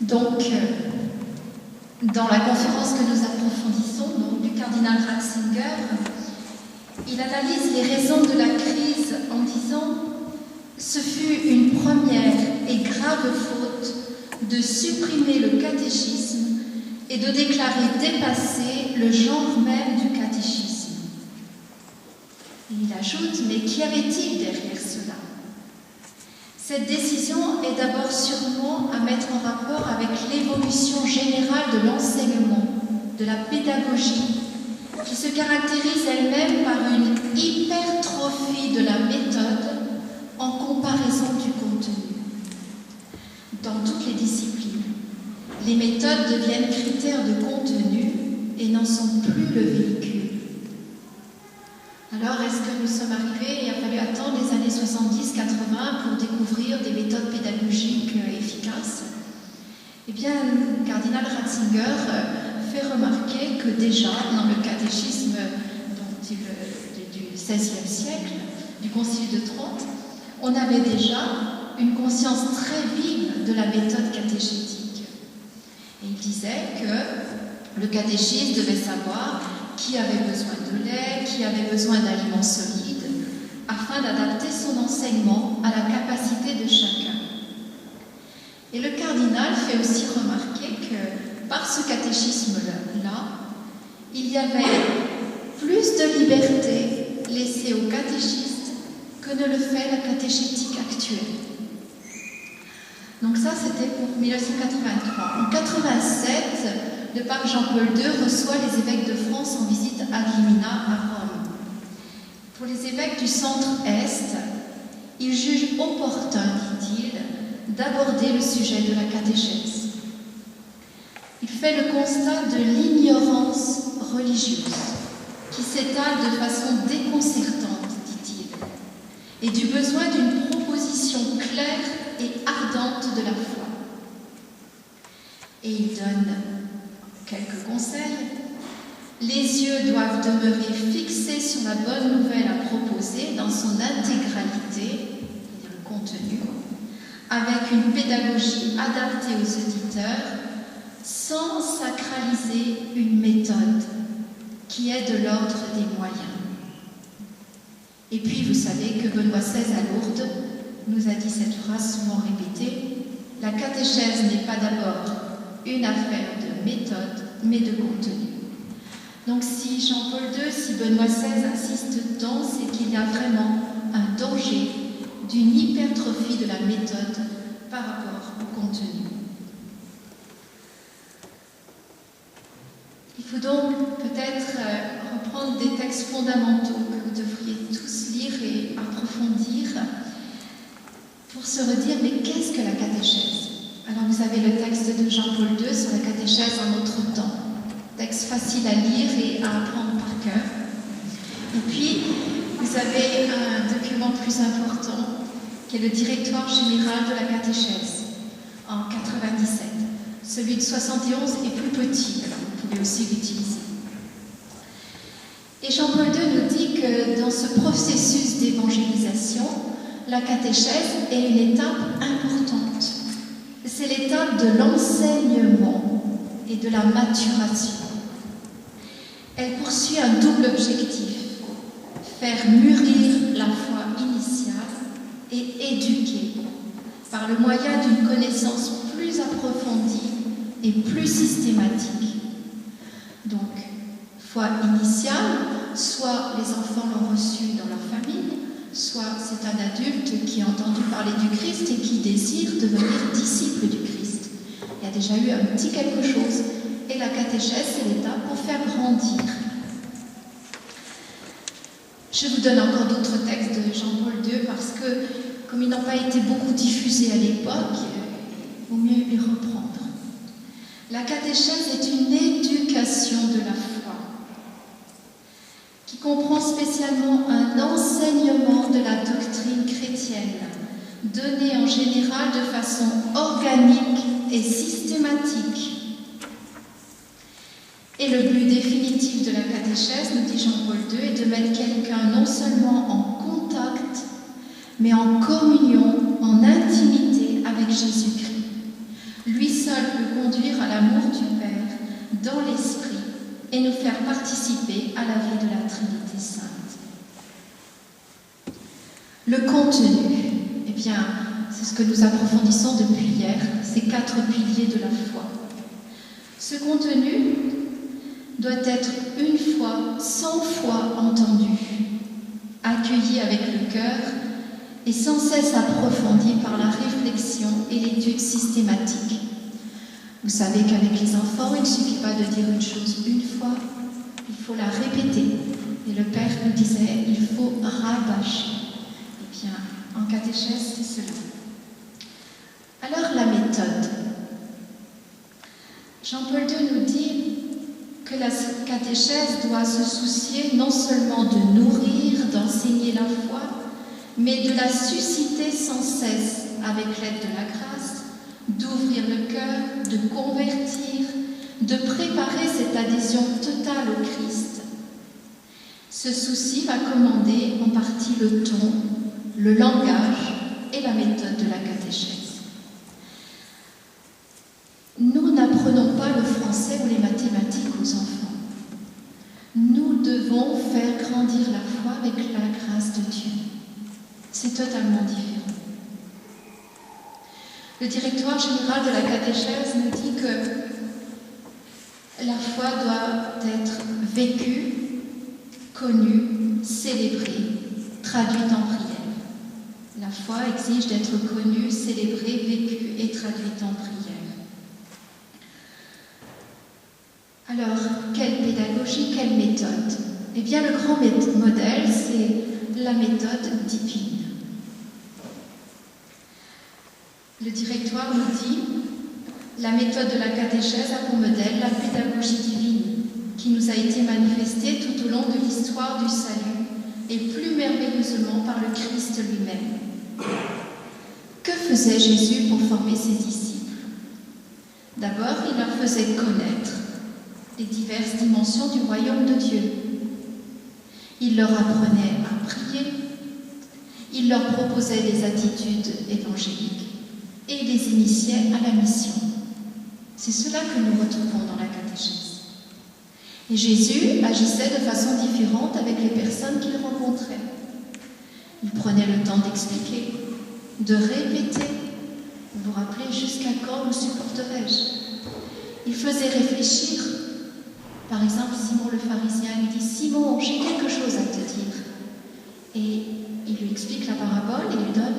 Donc, dans la conférence que nous approfondissons, donc, du cardinal Ratzinger, il analyse les raisons de la crise en disant « Ce fut une première et grave faute de supprimer le catéchisme et de déclarer dépassé le genre même du catéchisme. » Il ajoute « Mais qu'y avait-il derrière cela ?» Cette décision est d'abord sûrement à mettre en rapport avec l'évolution générale de l'enseignement, de la pédagogie, qui se caractérise elle-même par une hypertrophie de la méthode en comparaison du contenu. Dans toutes les disciplines, les méthodes deviennent critères de contenu et n'en sont plus le véhicule. Alors, est-ce que nous sommes arrivés et il a fallu attendre les années 70-80 pour découvrir des méthodes pédagogiques efficaces? Eh bien, le cardinal Ratzinger fait remarquer que déjà, dans le catéchisme du XVIe siècle, du Concile de Trente, on avait déjà une conscience très vive de la méthode catéchétique. Et il disait que le catéchisme devait savoir qui avait besoin de lait, qui avait besoin d'aliments solides, afin d'adapter son enseignement à la capacité de chacun. Et le cardinal fait aussi remarquer que par ce catéchisme-là, il y avait plus de liberté laissée aux catéchistes que ne le fait la catéchétique actuelle. Donc ça, c'était pour 1983. En 1987, le pape Jean-Paul II reçoit les évêques de France en visite à Glimina, à Rome. Pour les évêques du centre-est, il juge opportun, dit-il, d'aborder le sujet de la catéchèse. Il fait le constat de l'ignorance religieuse qui s'étale de façon déconcertante, dit-il, et du besoin d'une proposition claire et ardente de la foi. Et il donne quelques conseils. Les yeux doivent demeurer fixés sur la bonne nouvelle à proposer dans son intégralité, c'est-à-dire le contenu, avec une pédagogie adaptée aux auditeurs, sans sacraliser une méthode qui est de l'ordre des moyens. Et puis, vous savez que Benoît XVI à Lourdes nous a dit cette phrase souvent répétée, « La catéchèse n'est pas d'abord une affaire de méthode, mais de contenu. » Donc si Jean-Paul II, si Benoît XVI insiste tant, c'est qu'il y a vraiment un danger d'une hypertrophie de la méthode par rapport au contenu. Il faut donc peut-être reprendre des textes fondamentaux que vous devriez tous lire et approfondir pour se redire, mais qu'est-ce que la catéchèse? Alors vous avez le texte de Jean-Paul II sur la catéchèse en notre temps. Texte facile à lire et à apprendre par cœur. Et puis, vous avez un document plus important qui est le Directoire général de la catéchèse en 97. Celui de 71 est plus petit, alors vous pouvez aussi l'utiliser. Et Jean-Paul II nous dit que dans ce processus d'évangélisation, la catéchèse est une étape importante. C'est l'étape de l'enseignement et de la maturation. Elle poursuit un double objectif, faire mûrir la foi initiale et éduquer par le moyen d'une connaissance plus approfondie et plus systématique. Donc, foi initiale, soit les enfants l'ont reçue dans leur famille, soit c'est un adulte qui a entendu parler du Christ et qui désire devenir disciple du Christ. Il y a déjà eu un petit quelque chose. Et la catéchèse, c'est l'étape pour faire grandir. Je vous donne encore d'autres textes de Jean-Paul II parce que, comme ils n'ont pas été beaucoup diffusés à l'époque, il vaut mieux les reprendre. La catéchèse est une éducation de la foi qui comprend spécialement un enseignement de la doctrine chrétienne, donné en général de façon organique et systématique. Et le but définitif de la catéchèse, nous dit Jean-Paul II, est de mettre quelqu'un non seulement en contact, mais en communion, en intimité avec Jésus-Christ. Lui seul peut conduire à l'amour du Père dans l'Esprit et nous faire participer à la vie de la Trinité Sainte. Le contenu, eh bien, c'est ce que nous approfondissons depuis hier, ces 4 piliers de la foi. Ce contenu doit être une fois, 100 fois entendu, accueilli avec le cœur et sans cesse approfondi par la réflexion et l'étude systématique. Vous savez qu'avec les enfants, il ne suffit pas de dire une chose une fois, il faut la répéter. Et le Père nous disait, il faut rabâcher. Eh bien, en catéchèse, c'est cela. Alors, la méthode. Jean-Paul II nous dit que la catéchèse doit se soucier non seulement de nourrir, d'enseigner la foi, mais de la susciter sans cesse avec l'aide de la grâce, d'ouvrir le cœur, de convertir, de préparer cette adhésion totale au Christ. Ce souci va commander en partie le ton, le langage et la méthode de la catéchèse. Nous n'apprenons pas le français ou les mathématiques aux enfants. Nous devons faire grandir la foi avec la grâce de Dieu. C'est totalement différent. Le directoire général de la catéchèse nous dit que la foi doit être vécue, connue, célébrée, traduite en prière. La foi exige d'être connue, célébrée, vécue et traduite en prière. Alors, quelle pédagogie, quelle méthode? Eh bien, le grand modèle, c'est la méthode divine. Le directoire nous dit « La méthode de la catéchèse a pour modèle la pédagogie divine qui nous a été manifestée tout au long de l'histoire du salut et plus merveilleusement par le Christ lui-même. » Que faisait Jésus pour former ses disciples? D'abord, il leur faisait connaître les diverses dimensions du royaume de Dieu. Il leur apprenait à prier, il leur proposait des attitudes évangéliques et les initiait à la mission. C'est cela que nous retrouvons dans la catéchèse. Et Jésus agissait de façon différente avec les personnes qu'il rencontrait. Il prenait le temps d'expliquer, de répéter. Vous vous rappelez, jusqu'à quand nous supporterai-je? Il faisait réfléchir. Par exemple, Simon le pharisien lui dit « Simon, j'ai quelque chose à te dire. » Et il lui explique la parabole et lui donne...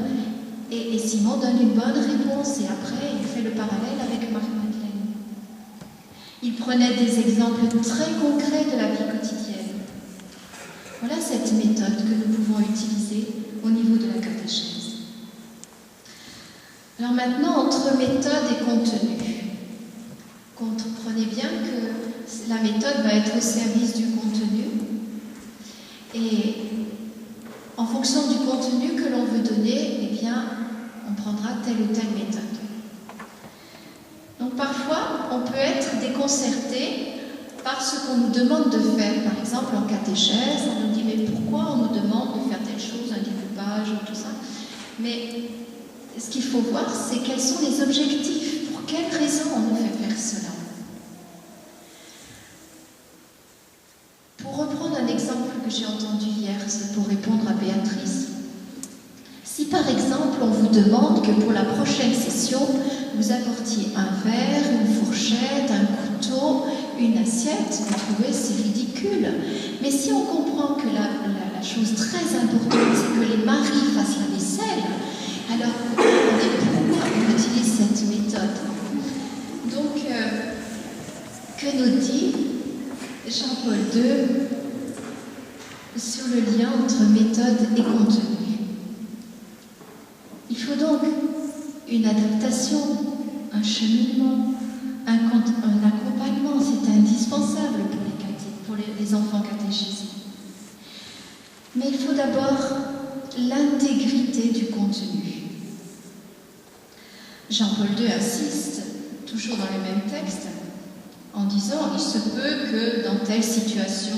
Et Simon donne une bonne réponse et après il fait le parallèle avec Marie-Madeleine. Il prenait des exemples très concrets de la vie quotidienne. Voilà cette méthode que nous pouvons utiliser au niveau de la catéchèse. Alors maintenant, entre méthode et contenu. Comprenez bien que la méthode va être au service du contenu et en fonction du contenu que l'on veut donner, eh bien, on prendra telle ou telle méthode. Donc parfois, on peut être déconcerté par ce qu'on nous demande de faire. Par exemple, en catéchèse, on nous dit « Mais pourquoi on nous demande de faire telle chose, un découpage, tout ça ?» Mais ce qu'il faut voir, c'est quels sont les objectifs. Pour quelles raisons on nous fait faire cela? Pour reprendre un exemple que j'ai entendu hier, c'est pour répondre à Béatrice. Si par exemple on vous demande que pour la prochaine session, vous apportiez un verre, une fourchette, un couteau, une assiette, vous trouvez c'est ridicule. Mais si on comprend que la chose très importante, c'est que les maris fassent la vaisselle, alors vous comprenez pourquoi on utilise cette méthode. Donc, que nous dit Jean-Paul II sur le lien entre méthode et contenu? Il faut donc une adaptation, un cheminement, un accompagnement, c'est indispensable pour les enfants catéchisés. Mais il faut d'abord l'intégrité du contenu. Jean-Paul II insiste, toujours dans le même texte, en disant « Il se peut que dans telle situation,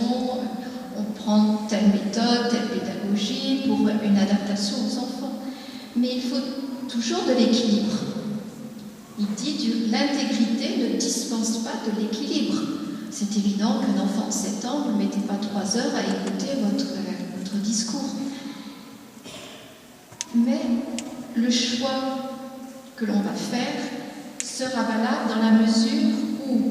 on prend telle méthode, telle pédagogie pour une adaptation aux enfants. » Mais il faut toujours de l'équilibre. Il dit « L'intégrité ne dispense pas de l'équilibre ». C'est évident qu'un enfant de 7 ans, vous ne mettez pas 3 heures à écouter votre discours. Mais le choix que l'on va faire sera valable dans la mesure où,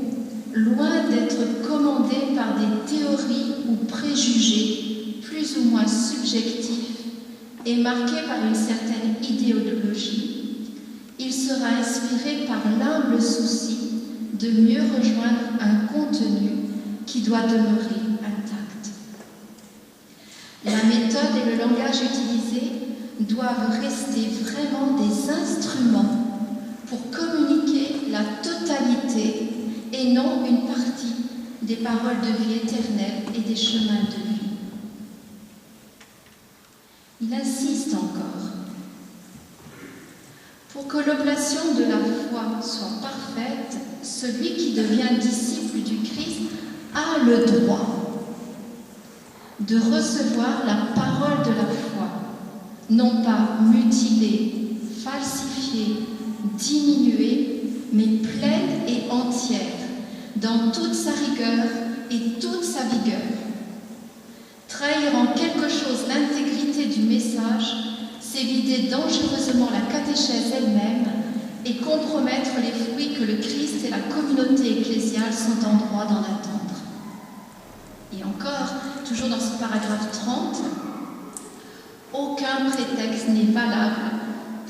loin d'être commandé par des théories ou préjugés plus ou moins subjectifs et marqués par une certaine idéologie, il sera inspiré par l'humble souci de mieux rejoindre un contenu qui doit demeurer intact. La méthode et le langage utilisés doivent rester vraiment des instruments pour communiquer la totalité et non une partie des paroles de vie éternelle et des chemins de vie. Il insiste encore. Pour que l'oblation de la foi soit parfaite, celui qui devient disciple du Christ a le droit de recevoir la parole de la foi, non pas mutilée, falsifiée, diminuée, mais pleine et entière, dans toute sa rigueur et toute sa vigueur. Trahir en quelque chose l'intégrité du message, c'est vider dangereusement la catéchèse elle-même et compromettre les fruits que le Christ et la communauté ecclésiale sont en droit d'en attendre. Et encore, toujours dans ce paragraphe 30, aucun prétexte n'est valable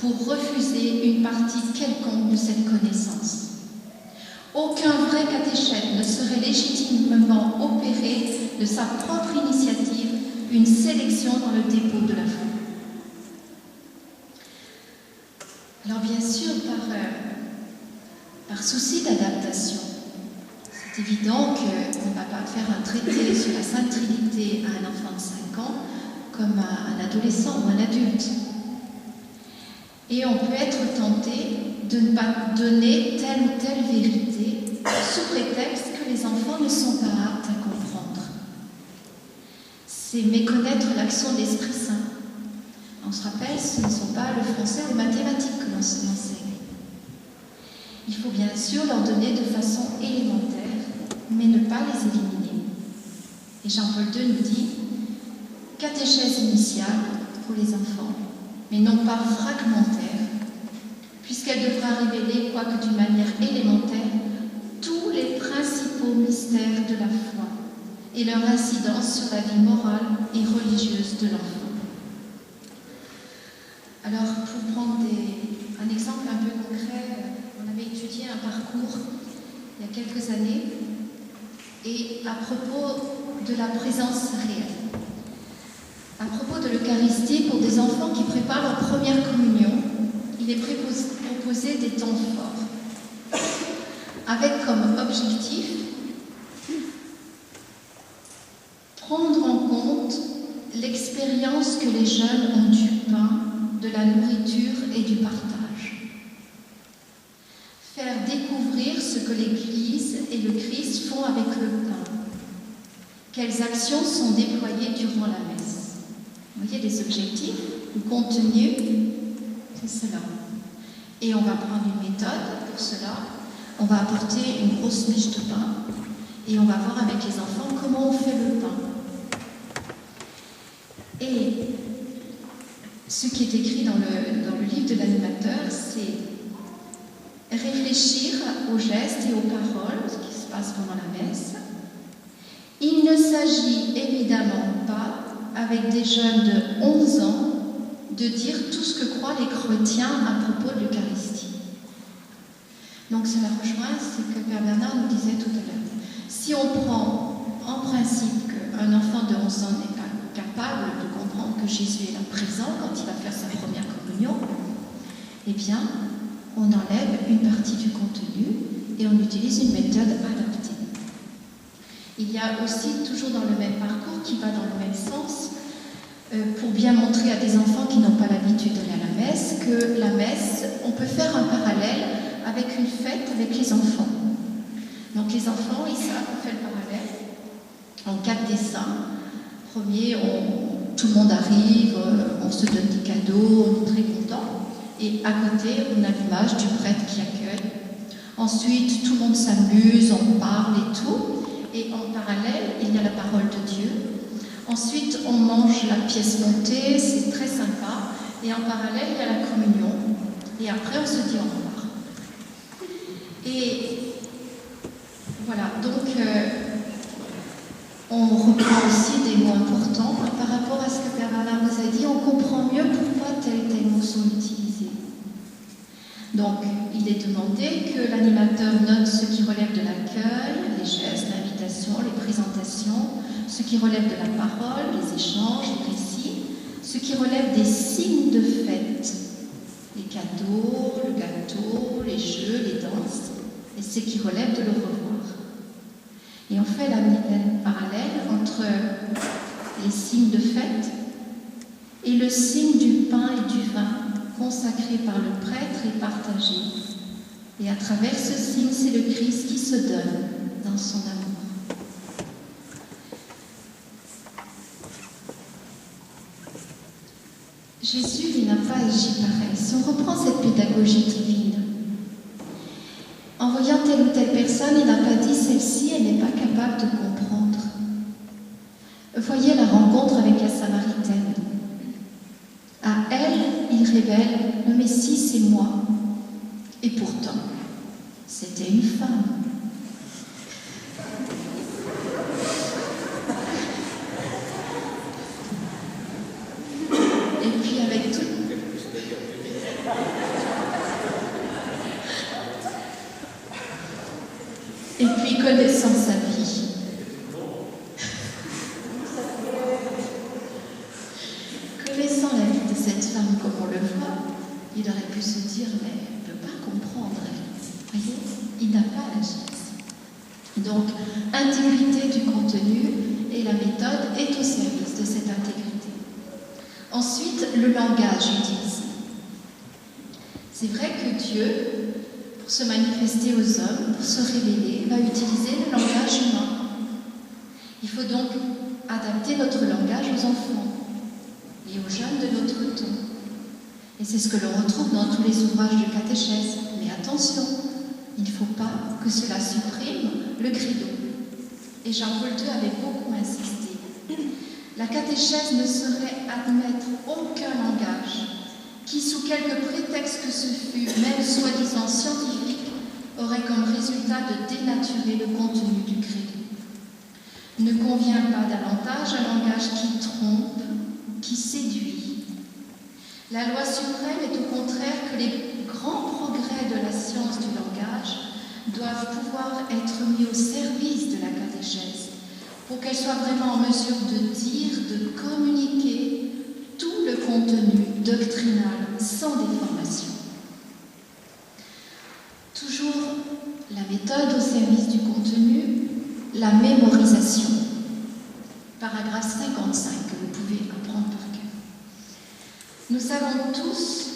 pour refuser une partie quelconque de cette connaissance. Aucun vrai catéchète ne serait légitimement opéré de sa propre initiative une sélection dans le dépôt de la foi. Alors bien sûr, par souci d'adaptation, c'est évident qu'on ne va pas faire un traité sur la Sainte Trinité à un enfant de 5 ans comme à un adolescent ou un adulte. Et on peut être tenté de ne pas donner telle ou telle vérité sous prétexte que les enfants ne sont pas aptes à comprendre. C'est méconnaître l'action de l'Esprit Saint. On se rappelle, ce ne sont pas le français ou les mathématiques que l'on enseigne. Il faut bien sûr leur donner de façon élémentaire, mais ne pas les éliminer. Et Jean-Paul II nous dit « Catéchèse initiale pour les enfants, mais non pas fragmentaire, puisqu'elle devra révéler, quoique d'une manière élémentaire, tous les principaux mystères de la foi et leur incidence sur la vie morale et religieuse de l'enfant. » Alors, pour prendre un exemple un peu concret, on avait étudié un parcours il y a quelques années, et à propos de la présence réelle, à propos de l'Eucharistie, pour des enfants qui préparent leur première communion, il est proposé des temps forts, avec comme objectif prendre en compte l'expérience que les jeunes ont du pain, de la nourriture et du partage. Faire découvrir ce que l'Église et le Christ font avec le pain. Quelles actions sont déployées durant la messe. Vous voyez les objectifs, le contenu, c'est cela. Et on va prendre une méthode pour cela. On va apporter une grosse miche de pain et on va voir avec les enfants comment on fait le pain. Et ce qui est écrit dans le livre de l'animateur, c'est réfléchir aux gestes et aux paroles, ce qui se passe pendant la messe. Il ne s'agit évidemment pas, avec des jeunes de 11 ans, de dire tout ce que croient les chrétiens à propos de l'Eucharistie. Donc cela rejoint ce que Père Bernard nous disait tout à l'heure. Si on prend en principe qu'un enfant de 11 ans n'est pas capable de comprendre que Jésus est là présent quand il va faire sa première communion, eh bien, on enlève une partie du contenu et on utilise une méthode adaptée. Il y a aussi, toujours dans le même parcours, qui va dans le même sens, pour bien montrer à des enfants qui n'ont pas l'habitude d'aller à la messe, que la messe, on peut faire un parallèle avec une fête avec les enfants. Donc les enfants, ils savent, on fait le parallèle en 4 dessins. Premier, tout le monde arrive, on se donne des cadeaux, on est très content. Et à côté, on a l'image du prêtre qui accueille. Ensuite, tout le monde s'amuse, on parle et tout. Et en parallèle, il y a la parole de Dieu. Ensuite, on mange la pièce montée, c'est très sympa. Et en parallèle, il y a la communion. Et après, on se dit au revoir. Et voilà, donc on reprend aussi des mots importants par rapport à ce que Père Bernard nous a dit. On comprend mieux pourquoi tel et tel mot sont utilisés. Donc, il est demandé que l'animateur note ce qui relève de l'accueil, les gestes, l'invitation, les présentations, ce qui relève de la parole, les échanges, les récits, ce qui relève des signes de fête, les cadeaux, le gâteau, les jeux, les danses, et ce qui relève de le revoir. Et on fait la parallèle entre les signes de fête et le signe du pain et du vin consacré par le prêtre et partagé. Et à travers ce signe, c'est le Christ qui se donne dans son amour. Jésus, il n'a pas agi pareil. Si on reprend cette pédagogie divine, en voyant telle ou telle personne, il n'a pas dit celle-ci, elle n'est pas capable de comprendre. Voyez la rencontre avec la Samaritaine. À elle, il révèle le Messie, c'est moi. Et pourtant, c'était une femme. Et puis avec tout. Et puis connaissant sa vie. Connaissant la vie de cette femme comme on le voit, il aurait pu se dire, mais elle ne peut pas comprendre. Vous voyez, il n'a pas agi. Donc, intégrité du contenu et la méthode est au service de cette intégrité. Ensuite, le langage utilisé. C'est vrai que Dieu, pour se manifester aux hommes, pour se révéler, va utiliser le langage humain. Il faut donc adapter notre langage aux enfants et aux jeunes de notre temps. Et c'est ce que l'on retrouve dans tous les ouvrages de catéchèse. Mais attention, il ne faut pas que cela supprime le credo. Et Jean-Paul II avait beaucoup insisté. La catéchèse ne saurait admettre aucun langage qui, sous quelque prétexte que ce fût, même soi-disant scientifique, aurait comme résultat de dénaturer le contenu du credo. Ne convient pas davantage un langage qui trompe, qui séduit. La loi suprême est au contraire que les grands progrès de la science du langage doivent pouvoir être mis au service de la catéchèse pour qu'elle soit vraiment en mesure de dire, de communiquer tout le contenu doctrinal sans déformation. Toujours la méthode au service du contenu, la mémorisation. Paragraphe 55 que vous pouvez apprendre par cœur. Nous savons tous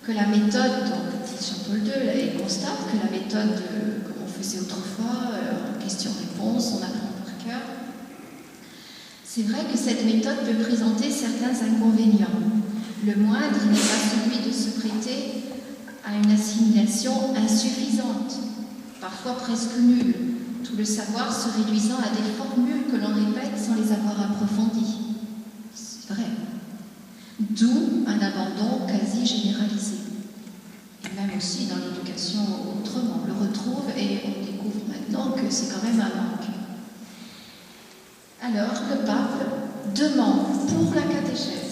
que la méthode, donc dit Jean-Paul II, et constate que la méthode, comme on faisait autrefois, question-réponse, on apprend par cœur. C'est vrai que cette méthode peut présenter certains inconvénients. Le moindre n'est pas celui de se prêter à une assimilation insuffisante, parfois presque nulle, tout le savoir se réduisant à des formules que l'on répète sans les avoir approfondies. C'est vrai. D'où un abandon quasi généralisé. Et même aussi dans l'éducation autrement. On le retrouve et on découvre maintenant que c'est quand même un manque. Alors, le pape demande pour la catéchèse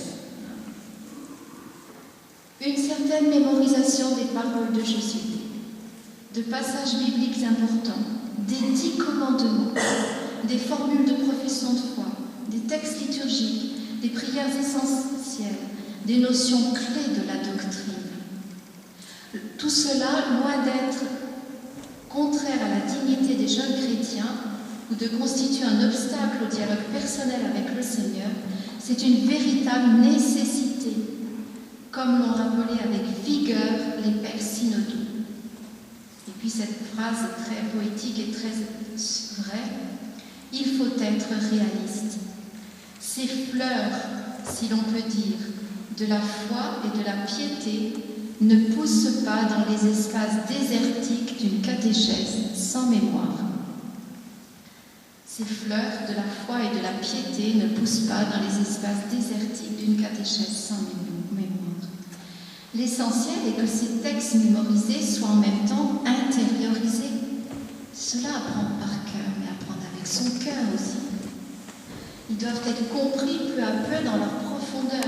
une certaine mémorisation des paroles de Jésus, de passages bibliques importants, des 10 commandements, des formules de profession de foi, des textes liturgiques, des prières essentielles, des notions clés de la doctrine. Tout cela, loin d'être contraire à la dignité des jeunes chrétiens ou de constituer un obstacle au dialogue personnel avec le Seigneur, c'est une véritable nécessité, comme l'ont rappelé avec vigueur les pères synodaux. Et puis cette phrase très poétique et très vraie, il faut être réaliste. Ces fleurs, si l'on peut dire, de la foi et de la piété ne pousse pas dans les espaces désertiques d'une catéchèse sans mémoire. Ces fleurs de la foi et de la piété ne poussent pas dans les espaces désertiques d'une catéchèse sans mémoire. L'essentiel est que ces textes mémorisés soient en même temps intériorisés. Cela apprendre par cœur, mais apprendre avec son cœur aussi. Ils doivent être compris peu à peu dans leur profondeur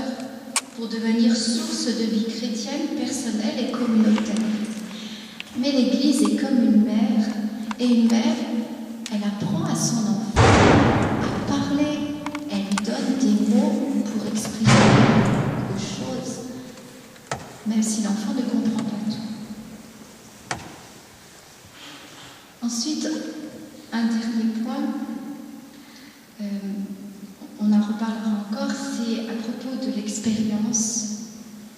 pour devenir source de vie chrétienne, personnelle et communautaire. Mais l'Église est comme une mère, et une mère, elle apprend à son enfant à parler, elle lui donne des mots pour exprimer quelque chose, même si l'enfant ne comprend pas tout. Ensuite, un dernier point, on en reparlera encore, c'est à propos de l'expérience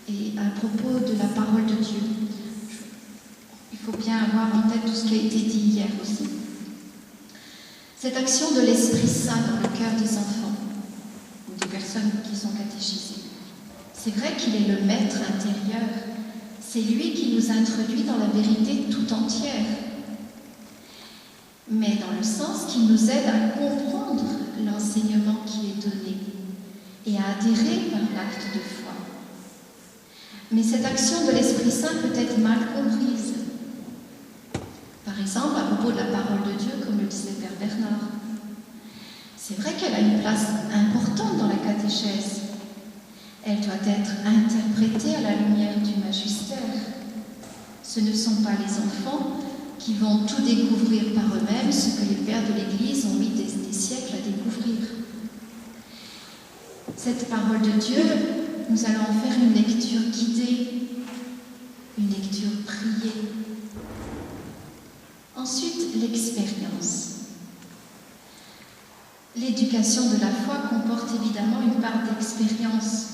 et à propos de la parole de Dieu. Il faut bien avoir en tête tout ce qui a été dit hier aussi. Cette action de l'Esprit Saint dans le cœur des enfants ou des personnes qui sont catéchisées, c'est vrai qu'il est le maître intérieur. C'est lui qui nous introduit dans la vérité tout entière, mais dans le sens qui nous aide à comprendre l'enseignement qui est donné et à adhérer par l'acte de foi. Mais cette action de l'Esprit Saint peut être mal comprise. Par exemple, à propos de la parole de Dieu, comme le disait Père Bernard. C'est vrai qu'elle a une place importante dans la catéchèse. Elle doit être interprétée à la lumière du magistère. Ce ne sont pas les enfants qui vont tout découvrir par eux-mêmes, ce que les pères de l'Église ont mis des siècles à découvrir. Cette parole de Dieu, nous allons en faire une lecture guidée, une lecture priée. Ensuite, l'expérience. L'éducation de la foi comporte évidemment une part d'expérience.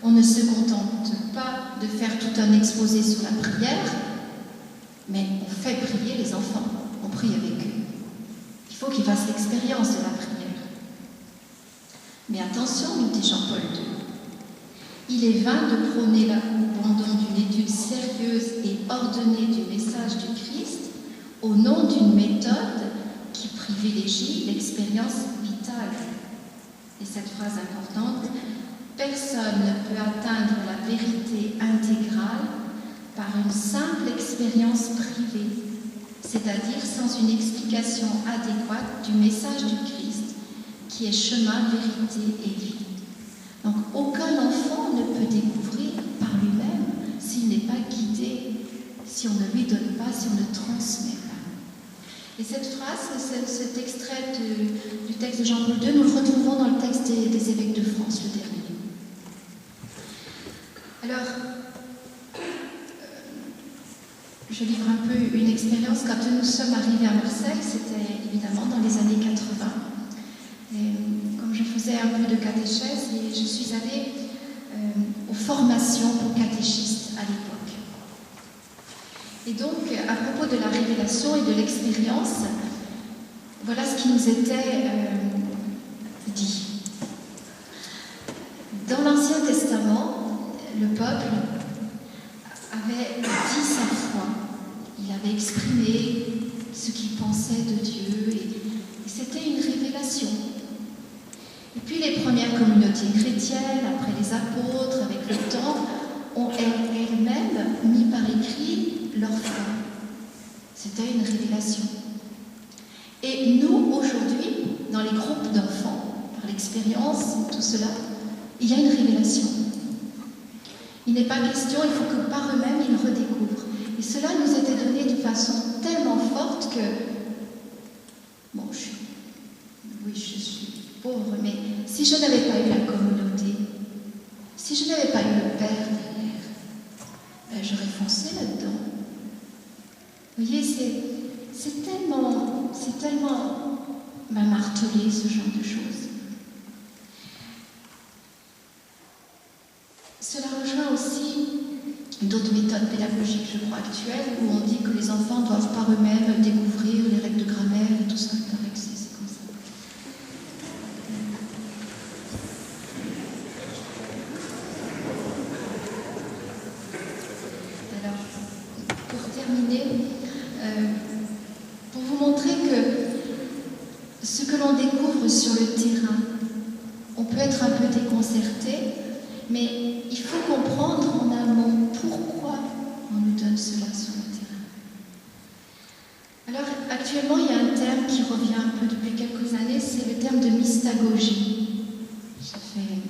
On ne se contente pas de faire tout un exposé sur la prière, mais on fait prier les enfants, on prie avec eux. Il faut qu'ils fassent l'expérience de la prière. Mais attention, nous dit Jean-Paul II, il est vain de prôner l'abandon d'une étude sérieuse et ordonnée du message du Christ au nom d'une méthode qui privilégie l'expérience vitale. Et cette phrase importante, personne ne peut atteindre la vérité intégrale par une simple expérience privée, c'est-à-dire sans une explication adéquate du message du Christ, qui est chemin, vérité et vie. Donc aucun enfant ne peut découvrir par lui-même s'il n'est pas guidé, si on ne lui donne pas, si on ne transmet pas. Et cette phrase, cet extrait du texte de Jean-Paul II, nous le retrouvons dans le texte des évêques de France, le dernier. Alors, je livre un peu une expérience. Quand nous sommes arrivés à Marseille, c'était évidemment dans les années 80. Et comme je faisais un peu de catéchèse, et je suis allée aux formations pour catéchistes à l'époque. Et donc, à propos de la révélation et de l'expérience, voilà ce qui nous était dit. Dans l'Ancien Testament, le peuple avait dit sa foi. Il avait exprimé ce qu'il pensait de Dieu et c'était une révélation. Et puis les premières communautés chrétiennes, après les apôtres, avec le temps, ont elles-mêmes mis par écrit leur foi. C'était une révélation. Et nous, aujourd'hui, dans les groupes d'enfants, par l'expérience, tout cela, il y a une révélation. Il n'est pas question, il faut que par eux-mêmes, ils redécouvrent. Et cela nous était donné de façon tellement forte que, bon, je suis pauvre, mais si je n'avais pas eu la communauté, si je n'avais pas eu le Père derrière, ben, j'aurais foncé là-dedans. Vous voyez, c'est tellement martelé ce genre de choses. Cela rejoint aussi d'autres méthodes pédagogiques, je crois, actuelles, où on dit que les enfants doivent par eux-mêmes découvrir les règles de grammaire et tout ça. C'est comme ça. Mais il faut comprendre en amont pourquoi on nous donne cela sur le terrain. Alors, actuellement, il y a un terme qui revient un peu depuis quelques années, c'est le terme de mystagogie. Ça fait,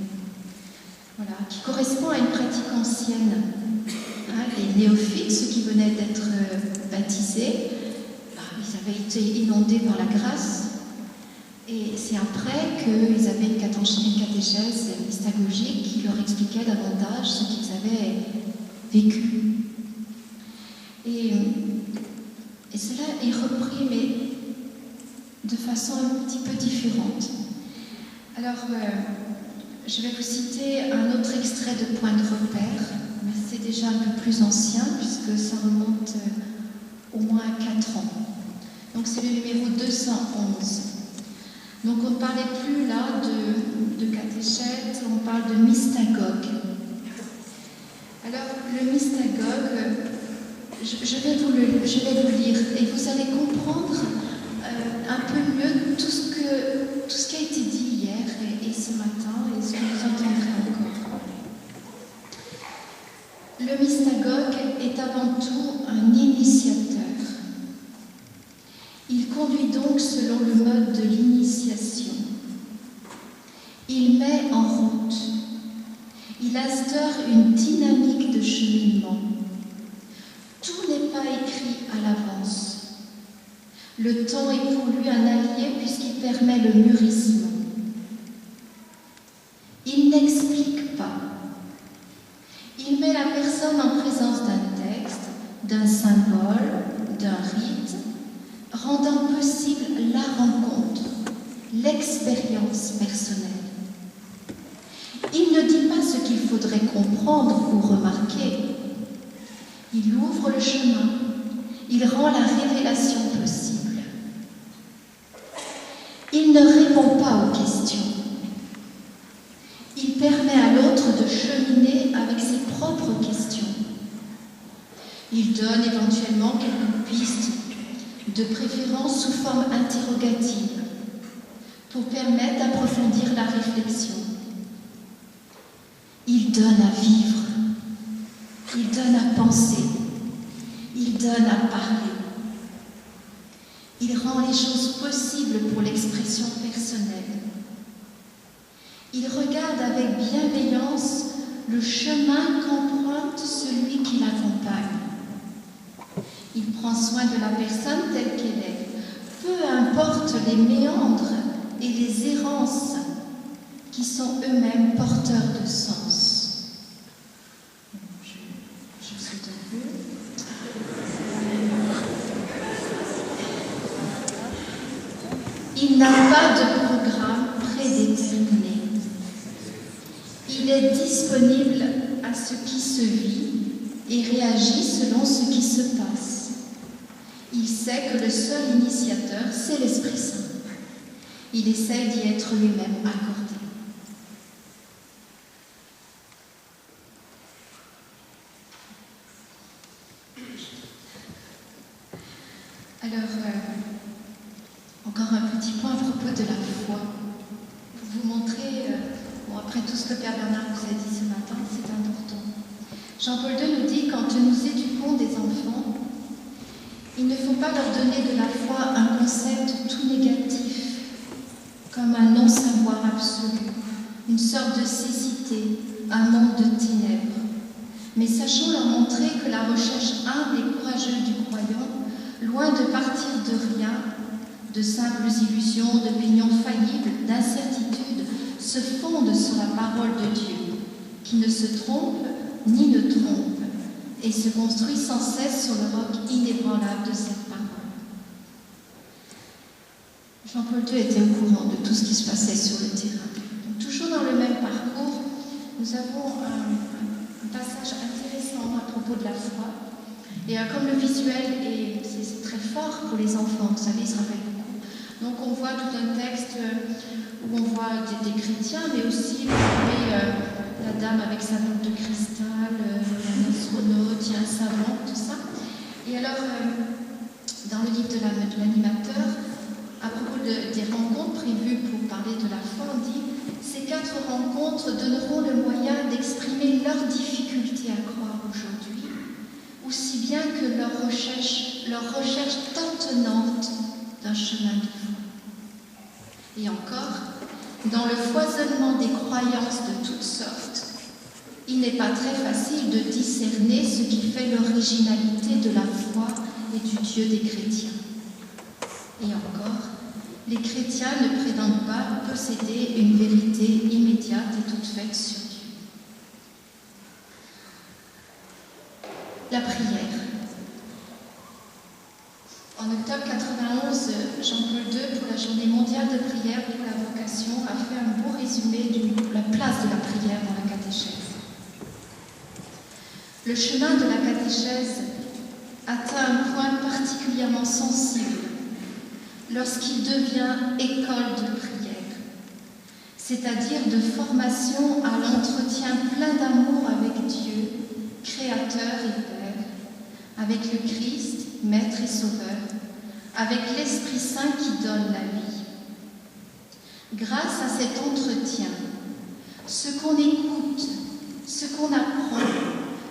voilà, qui correspond à une pratique ancienne. Les néophytes, ceux qui venaient d'être baptisés, ils avaient été inondés par la grâce. Et c'est après qu'ils avaient une catéchèse mystagogique qui leur expliquait davantage ce qu'ils avaient vécu. Et cela est repris, mais de façon un petit peu différente. Alors, je vais vous citer un autre extrait de Point de repère, mais c'est déjà un peu plus ancien, puisque ça remonte au moins à 4 ans. Donc c'est le numéro 211. Donc on ne parlait plus là de catéchète, on parle de mystagogue. Alors le mystagogue, je vais vous le lire et vous allez comprendre un peu mieux tout ce qui a été dit hier et ce matin et ce que vous entendrez encore. Le mystagogue est avant tout un initiateur. Il conduit donc selon le mode de l'initiation. Il met en route. Il instaure une dynamique de cheminement. Tout n'est pas écrit à l'avance. Le temps est pour lui un allié puisqu'il permet le mûrissement. Il n'explique pas. Il met la personne en présence d'un texte, d'un symbole, d'un rite, rendant possible la rencontre, l'expérience personnelle. Il ne dit pas ce qu'il faudrait comprendre ou remarquer. Il ouvre le chemin, il rend la révélation possible. Il ne répond pas aux questions. Il permet à l'autre de cheminer avec ses propres questions. Il donne éventuellement quelques pistes, de préférence sous forme interrogative, pour permettre d'approfondir la réflexion. Il donne à vivre, il donne à penser, il donne à parler. Il rend les choses possibles pour l'expression personnelle. Il regarde avec bienveillance le chemin qu'emprunte celui qui l'accompagne. Il prend soin de la personne telle qu'elle est, peu importe les méandres et les errances qui sont eux-mêmes porteurs de sens. Je saute un peu. Il n'a pas de programme prédéterminé. Il est disponible à ce qui se vit et réagit selon ce qui se passe. Il sait que le seul initiateur, c'est l'Esprit Saint. Il essaie d'y être lui-même accordé. Alors, encore un petit point à propos de la foi. Pour vous montrer, après tout ce que Père Bernard vous a dit ce matin, c'est important. Jean-Paul II nous dit, quand nous éduquons des enfants, il ne faut pas leur donner de la foi un concept tout négatif, comme un non-savoir absolu, une sorte de cécité, un monde de ténèbres. Mais sachons leur montrer que la recherche humble et courageuse du croyant, loin de partir de rien, de simples illusions, d'opinions faillibles, d'incertitudes, se fonde sur la parole de Dieu, qui ne se trompe ni ne trompe, et se construit sans cesse sur le roc inébranlable de cette parole. Jean-Paul II était au courant de tout ce qui se passait sur le terrain. Donc, toujours dans le même parcours, nous avons un passage intéressant à propos de la foi. Et comme le visuel c'est très fort pour les enfants, vous savez, ils se rappellent beaucoup. Donc on voit tout un texte où on voit des chrétiens, mais aussi vous savez, la dame avec sa lampe de cristal, un astronaute, il y a un savant, tout ça. Et alors, dans le livre de l'animateur, à propos des rencontres prévues pour parler de la foi, on dit « ces 4 rencontres donneront le moyen d'exprimer leurs difficultés à croire aujourd'hui, aussi bien que leur recherche tâtonnante d'un chemin de foi. Et encore, dans le foisonnement des croyances de toutes sortes, il n'est pas très facile de discerner ce qui fait l'originalité de la foi et du Dieu des chrétiens. Et encore, les chrétiens ne prétendent pas posséder une vérité immédiate et toute faite sur Dieu. La prière. En octobre 91, Jean-Paul II, pour la Journée mondiale de prière pour la vocation, a fait un beau résumé de la place de la prière dans la catéchèse. Le chemin de la catéchèse atteint un point particulièrement sensible lorsqu'il devient école de prière, c'est-à-dire de formation à l'entretien plein d'amour avec Dieu, Créateur et Père, avec le Christ, Maître et Sauveur, avec l'Esprit Saint qui donne la vie. Grâce à cet entretien, ce qu'on écoute, ce qu'on apprend,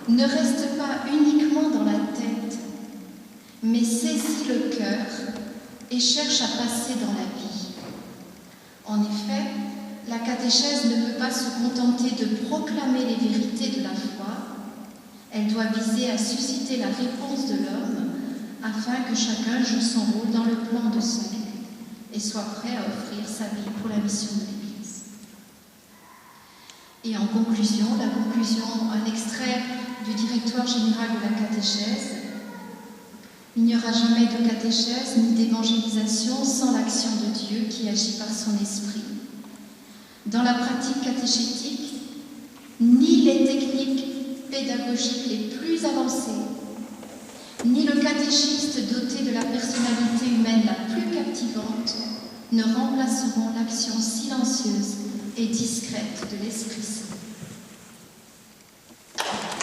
ne reste pas uniquement dans la tête, mais saisit le cœur et cherche à passer dans la vie. En effet, la catéchèse ne peut pas se contenter de proclamer les vérités de la foi, elle doit viser à susciter la réponse de l'homme afin que chacun joue son rôle dans le plan de salut et soit prêt à offrir sa vie pour la mission de l'Église. Et en conclusion, un extrait du directoire général de la catéchèse. Il n'y aura jamais de catéchèse ni d'évangélisation sans l'action de Dieu qui agit par son esprit. Dans la pratique catéchétique, ni les techniques pédagogiques les plus avancées, ni le catéchiste doté de la personnalité humaine la plus captivante ne remplaceront l'action silencieuse et discrète de l'Esprit Saint.